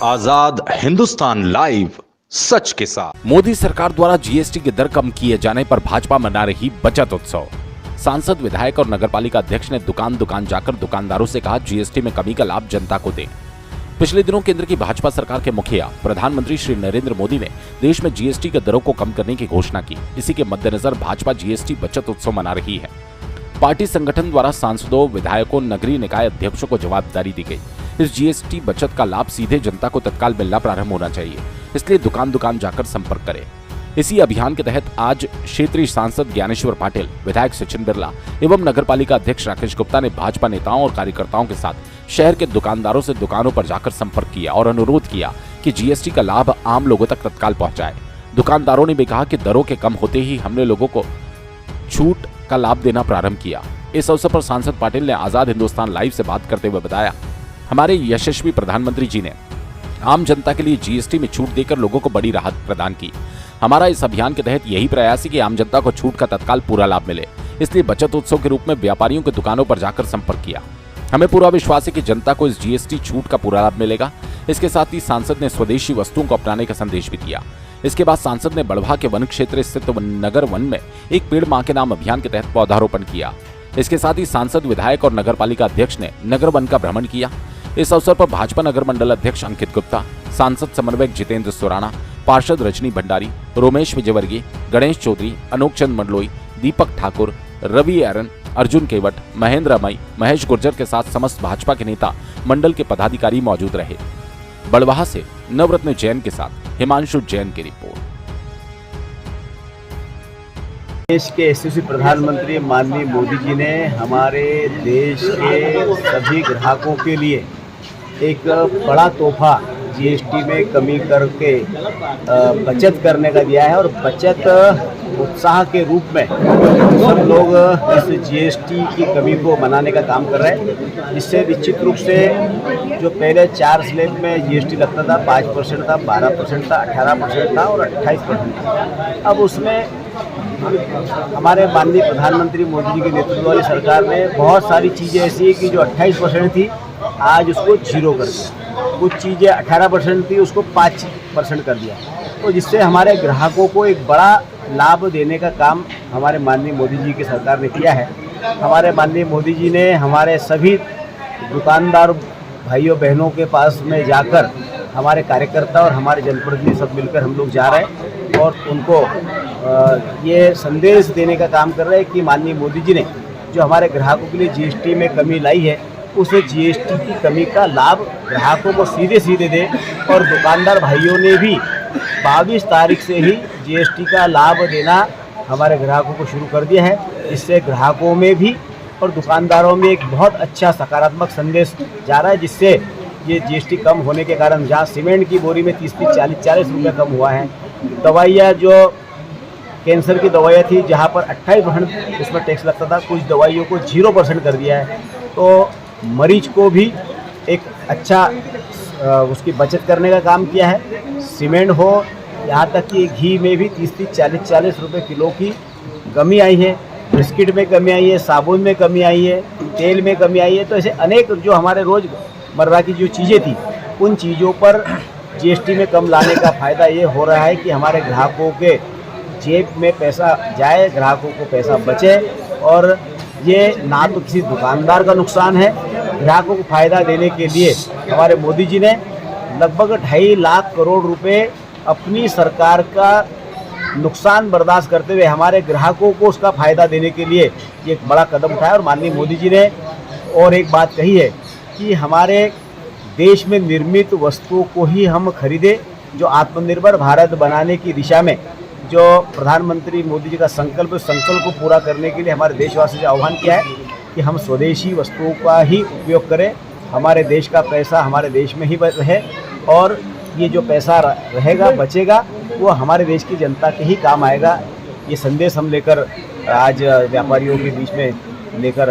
आजाद Hindustan live, सच के साथ। मोदी सरकार द्वारा जीएसटी की दर कम किए जाने पर भाजपा मना रही बचत उत्सव। सांसद, विधायक और नगरपालिका अध्यक्ष ने दुकान दुकान जाकर दुकानदारों से कहा, जीएसटी में कमी का लाभ जनता को दें। पिछले दिनों केंद्र की भाजपा सरकार के मुखिया प्रधानमंत्री श्री नरेंद्र मोदी ने देश में जीएसटी की दरों को कम करने की घोषणा की। इसी के मद्देनजर भाजपा जीएसटी बचत उत्सव मना रही है। पार्टी संगठन द्वारा सांसदों, विधायकों, नगरीय निकाय अध्यक्षों को जवाबदारी दी गई। इस जीएसटी बचत का लाभ सीधे जनता को तत्काल मिलना प्रारंभ होना चाहिए, इसलिए दुकान दुकान जाकर संपर्क करें। इसी अभियान के तहत आज क्षेत्रीय सांसद ज्ञानेश्वर पाटिल, विधायक सचिन बिरला एवं नगरपालिका अध्यक्ष राकेश गुप्ता ने भाजपा नेताओं और कार्यकर्ताओं के साथ शहर के दुकानदारों से दुकानों पर जाकर संपर्क किया और अनुरोध किया कि जीएसटी का लाभ आम लोगों तक तत्काल पहुंचाए। दुकानदारों ने भी कहा कि दरों के कम होते ही हमने लोगों को छूट का लाभ देना प्रारंभ किया। इस अवसर पर सांसद पाटिल ने आजाद हिंदुस्तान लाइव से बात करते हुए बताया, हमारे यशस्वी प्रधानमंत्री जी ने आम जनता के लिए जीएसटी में छूट देकर लोगों को बड़ी राहत प्रदान की। हमारा इस अभियान के तहत यही प्रयास है कि आम जनता को छूट का तत्काल पूरा लाभ मिले, इसलिए बचत उत्सव के रूप में व्यापारियों के दुकानों पर जाकर संपर्क किया। हमें पूरा विश्वास है कि जनता को इस जीएसटी छूट का पूरा लाभ मिलेगा। इसके साथ ही सांसद ने स्वदेशी वस्तुओं को अपनाने का संदेश भी दिया। इसके बाद सांसद ने बड़वा के वन क्षेत्र स्थित नगर वन में एक पेड़ मां के नाम अभियान के तहत पौधारोपण किया। इसके साथ ही सांसद, विधायक और नगरपालिका अध्यक्ष ने नगर वन का भ्रमण किया। इस अवसर पर भाजपा नगर मंडल अध्यक्ष अंकित गुप्ता, सांसद समन्वयक जितेंद्र सुराणा, पार्षद रजनी भंडारी, रोमेश विजयवर्गीय, गणेश चौधरी, अनोक चंद मंडलोई, दीपक ठाकुर, रवि एरन, अर्जुन केवट, महेंद्र अमई, महेश गुर्जर के साथ समस्त भाजपा के नेता मंडल के पदाधिकारी मौजूद रहे। बड़वाह से नवरत्न जैन के साथ हिमांशु जैन की रिपोर्ट। देश के यशस्वी प्रधानमंत्री माननीय मोदी जी ने हमारे देश के सभी ग्राहकों के लिए एक बड़ा तोहफा जीएसटी में कमी करके बचत करने का दिया है और बचत उत्साह के रूप में सब लोग इस जीएसटी की कमी को मनाने का काम कर रहे हैं। इससे निश्चित रूप से जो पहले 4 स्लैब में जीएसटी लगता था, 5% था, 12% था, 18% था और 28% था। अब उसमें हमारे माननीय प्रधानमंत्री मोदी जी के नेतृत्व वाली सरकार ने बहुत सारी चीज़ें ऐसी है कि जो 28% थी आज उसको 0 कर दिया। कुछ चीज़ें 18% थी उसको 5% कर दिया। तो जिससे हमारे ग्राहकों को एक बड़ा लाभ देने का काम हमारे माननीय मोदी जी की सरकार ने किया है। हमारे माननीय मोदी जी ने हमारे सभी दुकानदार भाइयों बहनों के पास में जाकर हमारे कार्यकर्ता और हमारे जनप्रतिनिधि सब मिलकर हम लोग जा रहे हैं और उनको ये संदेश देने का काम कर रहे हैं कि माननीय मोदी जी ने जो हमारे ग्राहकों के लिए जीएसटी में कमी लाई है, उस जीएसटी की कमी का लाभ ग्राहकों को सीधे सीधे दे। और दुकानदार भाइयों ने भी 22 तारीख से ही जीएसटी का लाभ देना हमारे ग्राहकों को शुरू कर दिया है। इससे ग्राहकों में भी और दुकानदारों में एक बहुत अच्छा सकारात्मक संदेश जा रहा है, जिससे ये जीएसटी कम होने के कारण जहाँ सीमेंट की बोरी में 30-40 रुपये कम हुआ है। दवाइयाँ जो कैंसर की दवाइयाँ थी जहाँ पर 28% उसमें टैक्स लगता था, कुछ दवाइयों को 0% कर दिया है। तो मरीज को भी एक अच्छा उसकी बचत करने का काम किया है। सीमेंट हो, यहाँ तक कि घी में भी 30-40 रुपये किलो की कमी आई है। बिस्किट में कमी आई है, साबुन में कमी आई है, तेल में कमी आई है। तो ऐसे अनेक जो हमारे रोज़मर्रा की जो चीज़ें थी, उन चीज़ों पर जीएसटी में कम लाने का फ़ायदा ये हो रहा है कि हमारे ग्राहकों के जेब में पैसा जाए, ग्राहकों को पैसा बचे। और ये ना तो किसी दुकानदार का नुकसान है, ग्राहकों को फ़ायदा देने के लिए हमारे मोदी जी ने लगभग 2.5 लाख करोड़ रुपए अपनी सरकार का नुकसान बर्दाश्त करते हुए हमारे ग्राहकों को उसका फ़ायदा देने के लिए ये एक बड़ा कदम उठाया। और माननीय मोदी जी ने और एक बात कही है कि हमारे देश में निर्मित वस्तुओं को ही हम खरीदें। जो आत्मनिर्भर भारत बनाने की दिशा में जो प्रधानमंत्री मोदी जी का संकल्प को पूरा करने के लिए हमारे देशवासियों से आह्वान किया है कि हम स्वदेशी वस्तुओं का ही उपयोग करें। हमारे देश का पैसा हमारे देश में ही रहे और ये जो पैसा रहेगा, बचेगा, वो हमारे देश की जनता के ही काम आएगा। ये संदेश हम लेकर आज व्यापारियों के बीच में लेकर